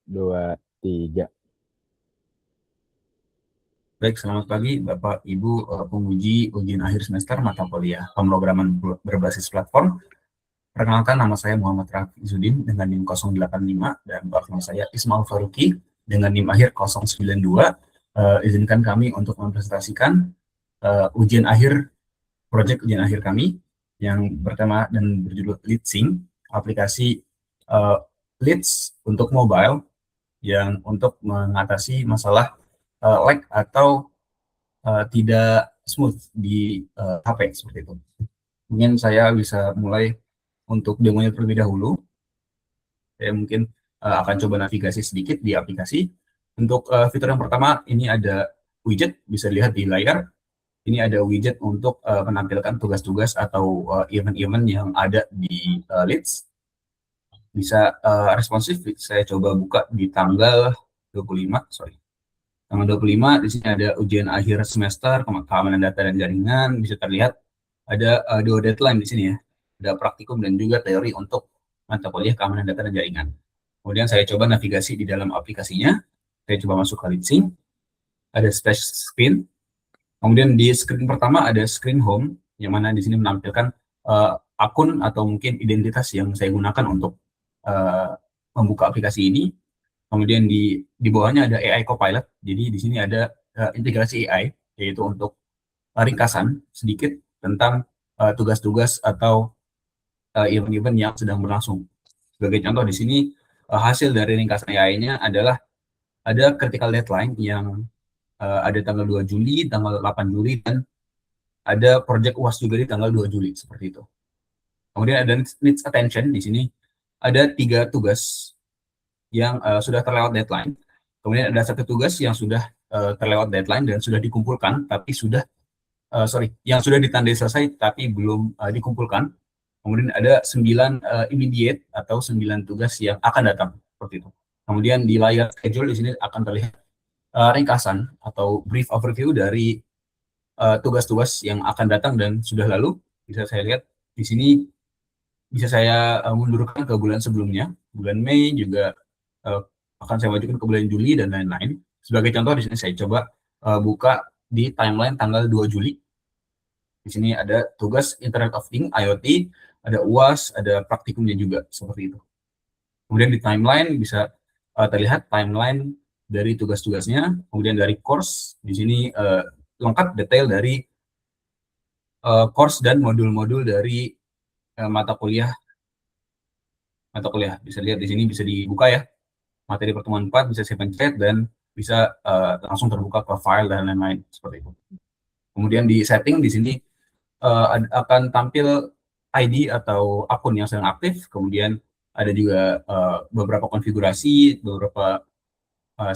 2, 3. Baik, selamat pagi Bapak Ibu penguji ujian akhir semester mata kuliah pemrograman berbasis platform. Perkenalkan, nama saya Muhammad Rafi Izudin dengan NIM 085 dan partner saya Ismail Faruqi dengan NIM akhir 092. Izinkan kami untuk mempresentasikan ujian akhir, proyek ujian akhir kami yang pertama dan berjudul LeadSync, aplikasi Leads untuk mobile yang untuk mengatasi masalah lag atau tidak smooth di HP seperti itu. Mungkin saya bisa mulai untuk demonya terlebih dahulu. Saya mungkin akan coba navigasi sedikit di aplikasi. Untuk fitur yang pertama, ini ada widget, bisa dilihat di layar. Ini ada widget untuk menampilkan tugas-tugas atau event-event yang ada di Leads. Bisa responsif, saya coba buka di tanggal 25, Tanggal 25, di sini ada ujian akhir semester, keamanan data dan jaringan, bisa terlihat ada dua deadline di sini ya. Ada praktikum dan juga teori untuk mata kuliah keamanan data dan jaringan. Kemudian saya coba navigasi di dalam aplikasinya. Saya coba masuk ke LeadSync. Ada splash screen. Kemudian di screen pertama ada screen home, yang mana di sini menampilkan akun atau mungkin identitas yang saya gunakan untuk membuka aplikasi ini. Kemudian di bawahnya ada AI Copilot. Jadi di sini ada integrasi AI, yaitu untuk ringkasan sedikit tentang tugas-tugas atau event-event yang sedang berlangsung. Sebagai contoh di sini hasil dari ringkasan AI-nya adalah ada critical deadline yang ada tanggal 2 Juli, tanggal 8 Juli, dan ada project UAS juga di tanggal 2 Juli, seperti itu. Kemudian ada needs attention, di sini ada 3 tugas yang sudah terlewat deadline. Kemudian ada 1 tugas yang sudah terlewat deadline dan sudah dikumpulkan, tapi yang sudah ditandai selesai tapi belum dikumpulkan. Kemudian ada 9 immediate atau 9 tugas yang akan datang, seperti itu. Kemudian di layar schedule di sini akan terlihat ringkasan atau brief overview dari tugas-tugas yang akan datang dan sudah lalu. Bisa saya lihat di sini, bisa saya mundurkan ke bulan sebelumnya, bulan Mei juga akan saya majukan ke bulan Juli dan lain-lain. Sebagai contoh di sini saya coba buka di timeline tanggal 2 Juli. Di sini ada tugas Internet of Things, IoT, ada UAS, ada praktikumnya juga, seperti itu. Kemudian di timeline bisa terlihat timeline dari tugas-tugasnya, kemudian dari course, di sini lengkap detail dari course dan modul-modul dari mata kuliah. Bisa lihat di sini, bisa dibuka ya. Materi pertemuan 4 bisa saya pencet dan bisa langsung terbuka ke file dan lain-lain, seperti itu. Kemudian di setting di sini akan tampil ID atau akun yang sedang aktif, kemudian ada juga beberapa konfigurasi, beberapa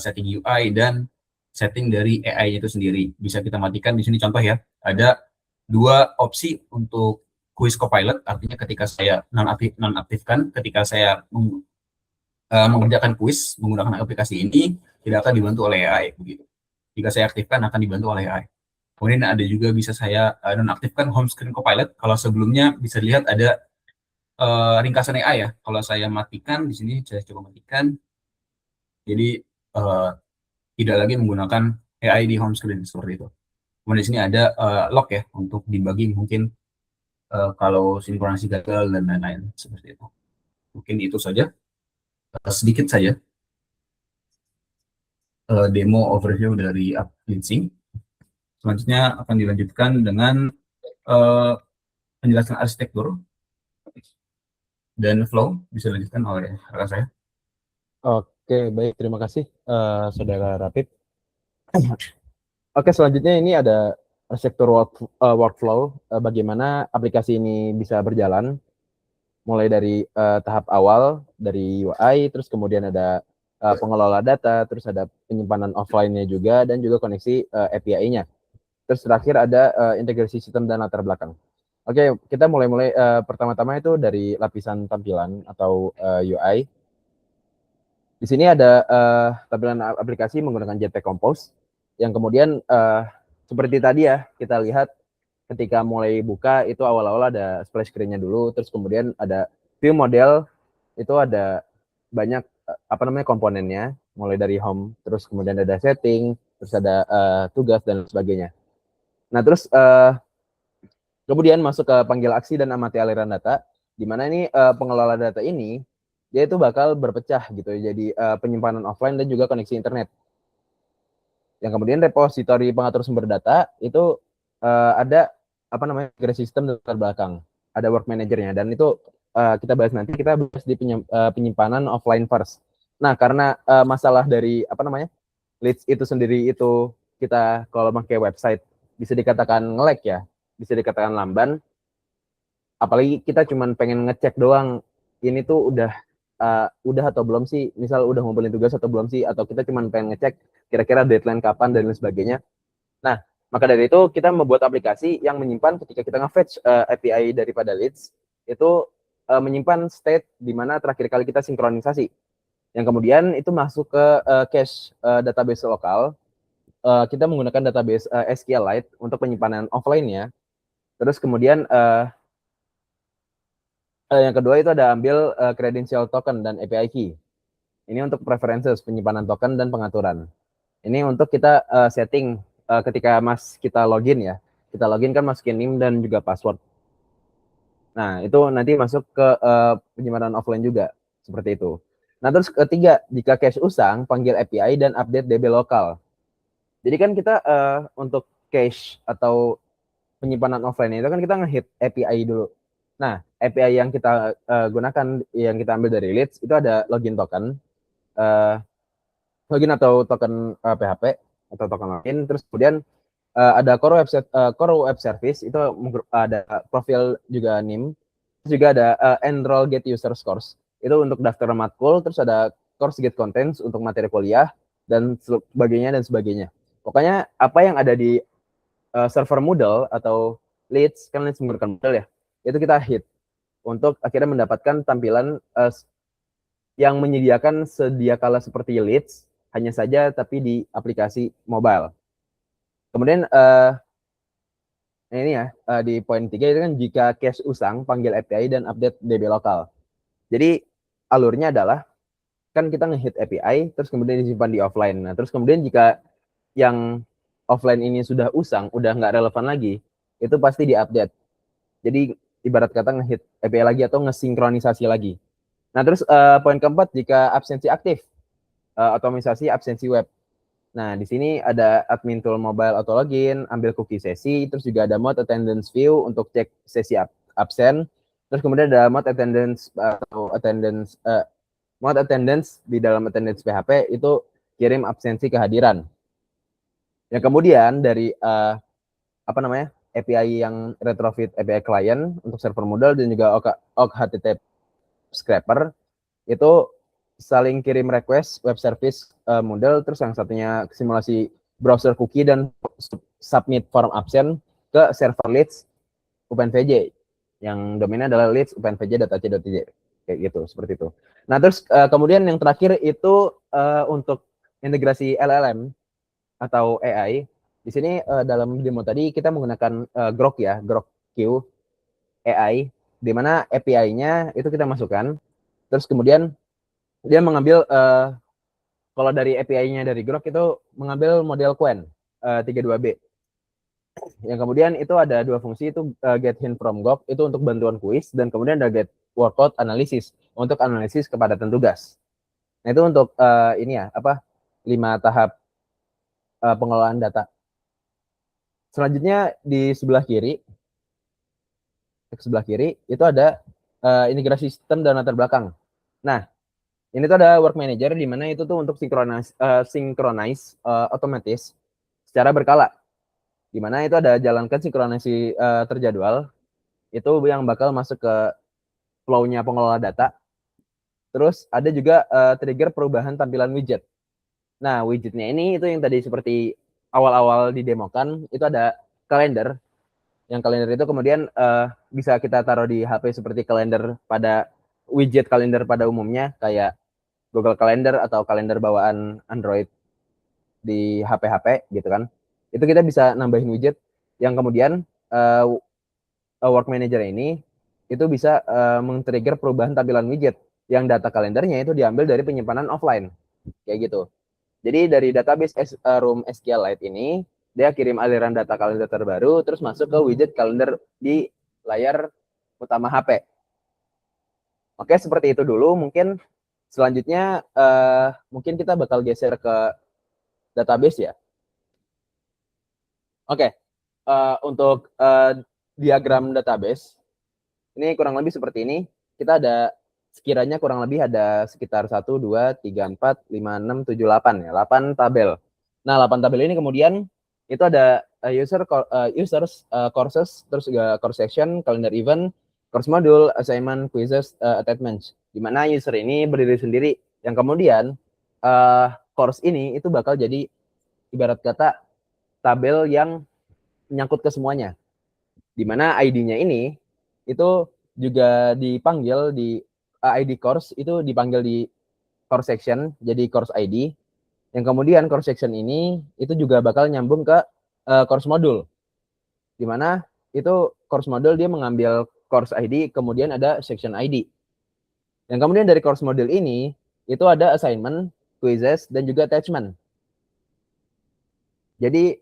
setting UI dan setting dari AI-nya itu sendiri. Bisa kita matikan di sini contoh ya. Ada 2 opsi untuk quiz copilot, artinya ketika saya nonaktifkan, ketika saya mengerjakan quiz menggunakan aplikasi ini tidak akan dibantu oleh AI begitu. Jika saya aktifkan akan dibantu oleh AI. Kemudian ada juga bisa saya nonaktifkan home screen copilot. Kalau sebelumnya bisa lihat ada ringkasan AI ya. Kalau saya matikan di sini, saya coba matikan. Jadi tidak lagi menggunakan AI di home screen seperti itu. Kemudian di sini ada lock ya untuk debugging mungkin kalau sinkronasi gagal dan lain-lain seperti itu. Mungkin itu saja, sedikit saja demo overview dari LeadSync. Selanjutnya akan dilanjutkan dengan penjelasan arsitektur dan flow, bisa dilanjutkan oleh rekan saya. Oke, baik. Terima kasih, Saudara Rapid. Oke, selanjutnya ini ada arsitektur workflow, bagaimana aplikasi ini bisa berjalan, mulai dari tahap awal, dari UI, terus kemudian ada pengelola data, terus ada penyimpanan offline-nya juga, dan juga koneksi API-nya. Terus terakhir ada integrasi sistem dan latar belakang. Oke, kita mulai pertama-tama itu dari lapisan tampilan atau UI. Di sini ada tampilan aplikasi menggunakan Jetpack Compose, yang kemudian seperti tadi ya, kita lihat ketika mulai buka itu awal-awal ada splash screen-nya dulu, terus kemudian ada view model, itu ada banyak komponennya, mulai dari home, terus kemudian ada setting, terus ada tugas dan sebagainya. Nah, terus kemudian masuk ke panggil aksi dan amati aliran data, di mana ini pengelola data ini dia itu bakal berpecah gitu, jadi penyimpanan offline dan juga koneksi internet. Yang kemudian repositori pengatur sumber data itu ada migrasi sistem terbelakang, ada work manajernya, dan itu kita bahas nanti, kita bahas di penyimpanan offline first. Nah, karena masalah dari leads itu sendiri itu kita kalau pakai website bisa dikatakan nge-lag ya, bisa dikatakan lamban. Apalagi kita cuma pengen ngecek doang, ini tuh udah atau belum sih, misal udah ngumpulin tugas atau belum sih, atau kita cuma pengen ngecek kira-kira deadline kapan dan lain sebagainya. Nah, maka dari itu kita membuat aplikasi yang menyimpan ketika kita nge-fetch API daripada leads, itu menyimpan state di mana terakhir kali kita sinkronisasi. Yang kemudian itu masuk ke cache database lokal. Kita menggunakan database SQLite untuk penyimpanan offline-nya. Terus kemudian yang kedua itu ada ambil credential token dan API key. Ini untuk preferences, penyimpanan token dan pengaturan. Ini untuk kita setting ketika kita login ya. Kita login kan masukin NIM dan juga password. Nah, itu nanti masuk ke penyimpanan offline juga, seperti itu. Nah, terus ketiga, jika cache usang, panggil API dan update DB lokal. Jadi kan kita untuk cache atau penyimpanan offline itu kan kita nge-hit API dulu. Nah, API yang kita gunakan, yang kita ambil dari leads, itu ada login token, login atau token PHP, atau token login, terus kemudian ada core web service, itu ada profil juga NIM, terus juga ada enroll get user scores, itu untuk daftar matkul, terus ada course get contents untuk materi kuliah, dan sebagainya. Pokoknya apa yang ada di server Moodle atau leads, kan leads menggunakan Moodle ya, itu kita hit untuk akhirnya mendapatkan tampilan yang menyediakan sedia kala seperti leads, hanya saja tapi di aplikasi mobile. Kemudian ini ya, di poin 3 itu kan jika cache usang, panggil API dan update DB lokal. Jadi alurnya adalah kan kita nge-hit API, terus kemudian disimpan di offline. Nah, terus kemudian jika yang offline ini sudah usang, udah nggak relevan lagi, itu pasti di-update. Jadi ibarat kata nge-hit API lagi atau nge-sinkronisasi lagi. Nah, terus poin keempat, jika absensi aktif, otomatisasi absensi web. Nah, di sini ada admin tool mobile auto login, ambil cookie sesi, terus juga ada mode attendance view untuk cek sesi absen. Terus kemudian ada mode attendance mode attendance di dalam attendance PHP itu kirim absensi kehadiran. Yang kemudian dari API yang retrofit API client untuk server Moodle dan juga Ogg HTTP scraper itu saling kirim request web service Moodle, terus yang satunya simulasi browser cookie dan submit form absen ke server leads OpenVJ yang domainnya adalah leads openvj.ac.id, kayak gitu, seperti itu. Nah, terus kemudian yang terakhir itu untuk integrasi LLM atau AI. Di sini dalam demo tadi kita menggunakan Grok ya, Grok Q AI, di mana API-nya itu kita masukkan, terus kemudian dia mengambil kalau dari API-nya dari Grok itu mengambil model Qwen 32B. Yang kemudian itu ada dua fungsi, itu get hint from Grok itu untuk bantuan kuis, dan kemudian ada get workload analysis untuk analisis kepadatan tugas. Nah, itu untuk 5 tahap pengelolaan data. Selanjutnya di sebelah kiri itu ada integrasi sistem dan latar belakang. Nah, ini tuh ada work manager di mana itu tuh untuk synchronize otomatis secara berkala. Di mana itu ada jalankan sinkronisasi terjadwal, itu yang bakal masuk ke flow-nya pengelola data. Terus ada juga trigger perubahan tampilan widget. Nah, widgetnya ini itu yang tadi seperti awal-awal didemokan, itu ada kalender. Yang kalender itu kemudian bisa kita taruh di HP seperti kalender pada widget kalender pada umumnya, kayak Google Calendar atau kalender bawaan Android di HP-HP gitu kan. Itu kita bisa nambahin widget yang kemudian work manager ini itu bisa men-trigger perubahan tampilan widget yang data kalendernya itu diambil dari penyimpanan offline, kayak gitu. Jadi dari database room SQLite ini, dia kirim aliran data kalender terbaru, terus masuk ke widget kalender di layar utama HP. Oke, seperti itu dulu. Mungkin selanjutnya mungkin kita bakal geser ke database ya. Oke, untuk diagram database, ini kurang lebih seperti ini. Kita ada sekiranya kurang lebih ada sekitar 1, 2, 3, 4, 5, 6, 7, 8 ya, 8 tabel. Nah, 8 tabel ini kemudian itu ada users, courses, terus juga course section, calendar event, course module, assignment, quizzes, attachments. Di mana user ini berdiri sendiri, yang kemudian course ini itu bakal jadi ibarat kata tabel yang menyangkut ke semuanya. Di mana ID-nya ini itu juga dipanggil di ID course, itu dipanggil di course section jadi course ID, yang kemudian course section ini itu juga bakal nyambung ke course module, di mana itu course module dia mengambil course ID, kemudian ada section ID, yang kemudian dari course module ini itu ada assignment, quizzes, dan juga attachment. Jadi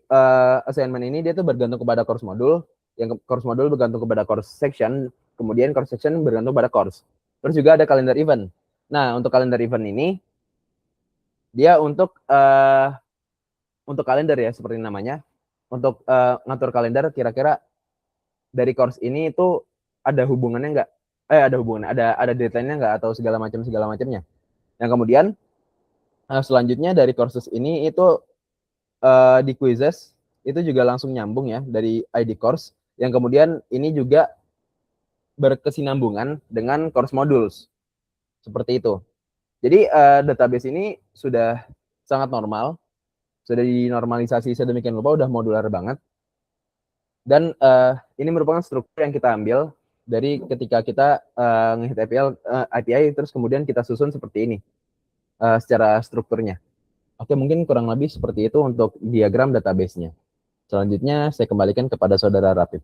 assignment ini dia tuh bergantung kepada course module, yang course module bergantung kepada course section, kemudian course section bergantung pada course. Terus juga ada calendar event. Nah, untuk calendar event ini dia untuk kalender ya, seperti namanya. Untuk ngatur kalender kira-kira dari course ini itu ada hubungannya nggak? Ada deadline-nya nggak, atau segala macamnya. Yang kemudian selanjutnya dari courses ini itu di quizzes itu juga langsung nyambung ya dari ID course, yang kemudian ini juga berkesinambungan dengan course modules, seperti itu. Jadi database ini sudah sangat normal, sudah dinormalisasi sedemikian rupa, udah modular banget, dan ini merupakan struktur yang kita ambil dari ketika kita nge-hit API, terus kemudian kita susun seperti ini secara strukturnya. Oke, mungkin kurang lebih seperti itu untuk diagram database-nya. Selanjutnya saya kembalikan kepada Saudara Rapid.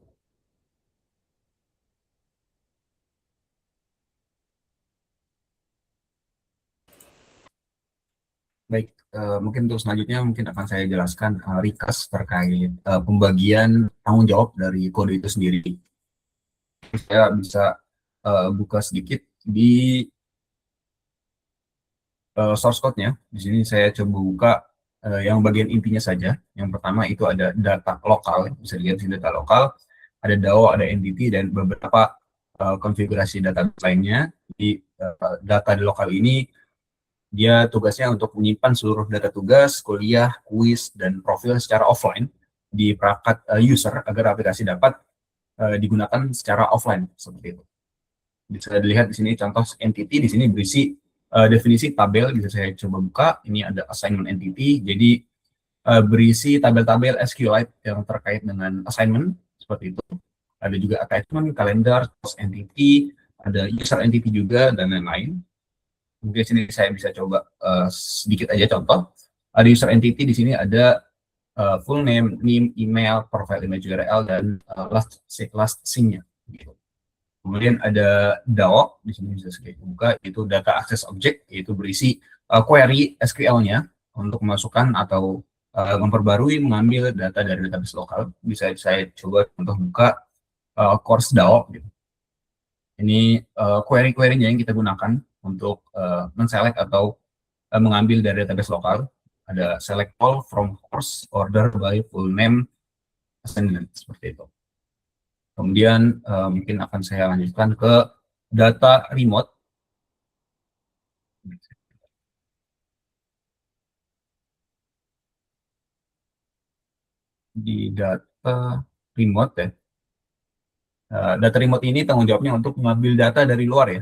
Baik, mungkin untuk selanjutnya mungkin akan saya jelaskan recast terkait pembagian tanggung jawab dari kode itu sendiri. Saya bisa buka sedikit di source code-nya. Di sini saya coba buka yang bagian intinya saja. Yang pertama itu ada data lokal, bisa dilihat di data lokal, ada DAO, ada entity, dan beberapa konfigurasi data lainnya. Di data di lokal ini dia tugasnya untuk menyimpan seluruh data tugas, kuliah, kuis, dan profil secara offline di perangkat user agar aplikasi dapat digunakan secara offline seperti itu. Bisa dilihat di sini contoh entity, di sini berisi definisi tabel. Bisa saya coba buka. Ini ada assignment entity, jadi berisi tabel-tabel SQLite yang terkait dengan assignment seperti itu. Ada juga attachment, kalender, course entity, ada user entity juga, dan lain-lain. Mungkin sini saya bisa coba sedikit aja contoh. Ada user entity, di sini ada full name, email, profile image URL, dan last sync-nya. Gitu. Kemudian ada DAO, di sini bisa saya buka, itu data access object, yaitu berisi query SQL-nya untuk memasukkan atau memperbarui, mengambil data dari database lokal. Bisa saya coba contoh buka course DAO. Gitu. Ini query-query-nya yang kita gunakan untuk men-select atau mengambil dari database lokal. Ada select all from course, order by full name, assignment, seperti itu. Kemudian mungkin akan saya lanjutkan ke data remote. Di data remote ya. Data remote ini tanggung jawabnya untuk mengambil data dari luar ya.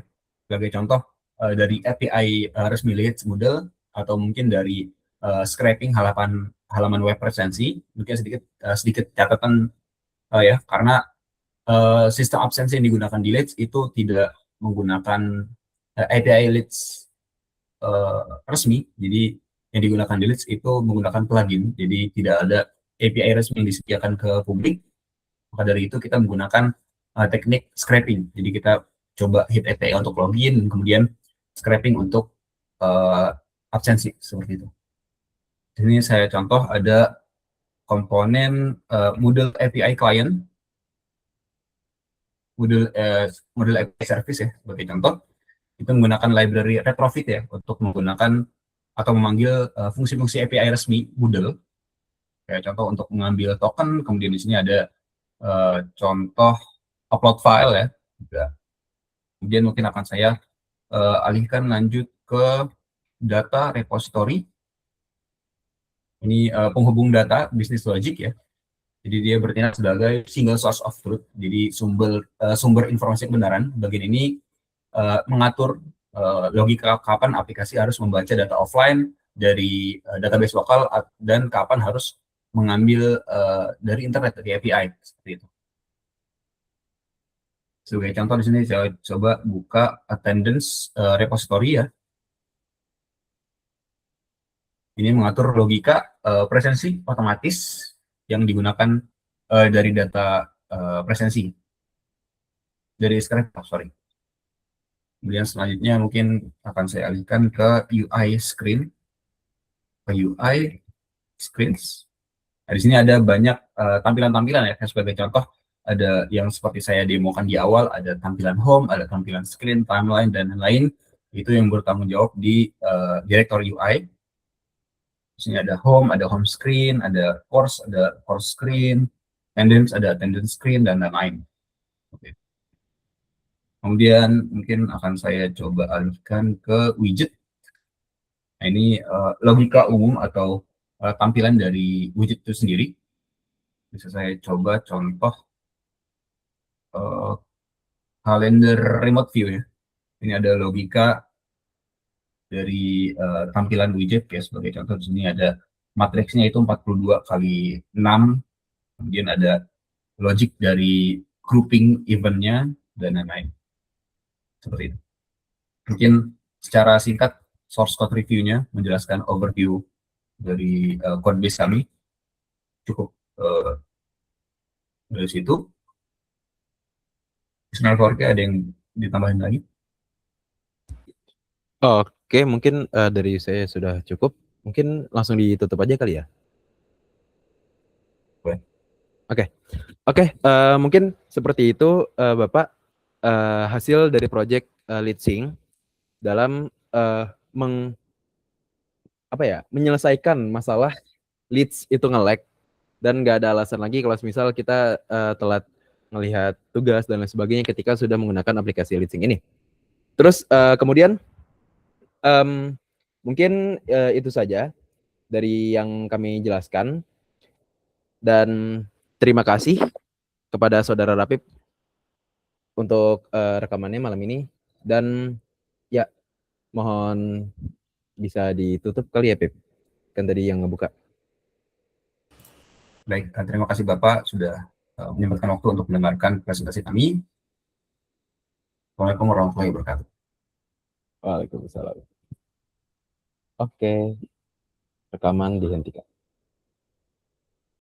Sebagai contoh dari API resmi Lights Moodle, atau mungkin dari scraping halaman web resensi. Mungkin sedikit catatan ya, karena sistem absensi yang digunakan di Lights itu tidak menggunakan API Lights resmi. Jadi yang digunakan di Lights itu menggunakan plugin. Jadi tidak ada API resmi yang disediakan ke publik. Maka dari itu kita menggunakan teknik scraping. Jadi kita coba hit API untuk login, kemudian scraping untuk absensi seperti itu. Di sini saya contoh ada komponen Moodle API Client, Moodle API Service ya sebagai contoh. Itu menggunakan library retrofit ya untuk menggunakan atau memanggil fungsi-fungsi API resmi Moodle. Kayak contoh untuk mengambil token, kemudian di sini ada contoh upload file ya juga. Kemudian mungkin akan saya alihkan lanjut ke data repository. Ini penghubung data bisnis logic ya. Jadi dia bertindak sebagai single source of truth. Jadi sumber informasi kebenaran. Bagian ini mengatur logika kapan aplikasi harus membaca data offline dari database lokal dan kapan harus mengambil dari internet, dari API seperti itu. Sebagai contoh di sini saya coba buka attendance repository ya. Ini mengatur logika presensi otomatis yang digunakan dari data presensi dari script, sorry. Kemudian selanjutnya mungkin akan saya alihkan ke UI screen, ke UI screens. Nah, di sini ada banyak tampilan-tampilan ya. Sebagai contoh ada yang seperti saya demokan di awal, ada tampilan home, ada tampilan screen, timeline dan lain-lain. Itu yang bertanggung jawab di direktur UI. Di sini ada home screen, ada course screen, ada attendance screen dan lain-lain. Oke. Kemudian mungkin akan saya coba alihkan ke widget. Nah, ini logika umum atau tampilan dari widget itu sendiri. Bisa saya coba contoh kalender remote view ya. Ini ada logika dari tampilan widget ya. Sebagai contoh di sini ada matriksnya itu 42 kali 6. Kemudian ada logic dari grouping eventnya dan lain-lain. Seperti itu. Mungkin secara singkat source code review-nya menjelaskan overview dari code base kami. Cukup dari situ. Signal 4K ada yang ditambahin lagi? Oke, mungkin dari saya sudah cukup. Mungkin langsung ditutup aja kali ya. Oke, mungkin seperti itu Bapak hasil dari project LeadSync dalam menyelesaikan masalah leads itu nge-lag dan nggak ada alasan lagi kalau misal kita telat melihat tugas dan lain sebagainya ketika sudah menggunakan aplikasi LeadSync ini. Terus kemudian mungkin itu saja dari yang kami jelaskan dan terima kasih kepada Saudara Rapip untuk rekamannya malam ini dan ya mohon bisa ditutup kali ya Pip, kan tadi yang ngebuka. Baik, terima kasih Bapak sudah menyempatkan waktu untuk mendengarkan presentasi kami. Assalamualaikum warahmatullahi wabarakatuh. Waalaikumsalam. Oke, rekaman dihentikan.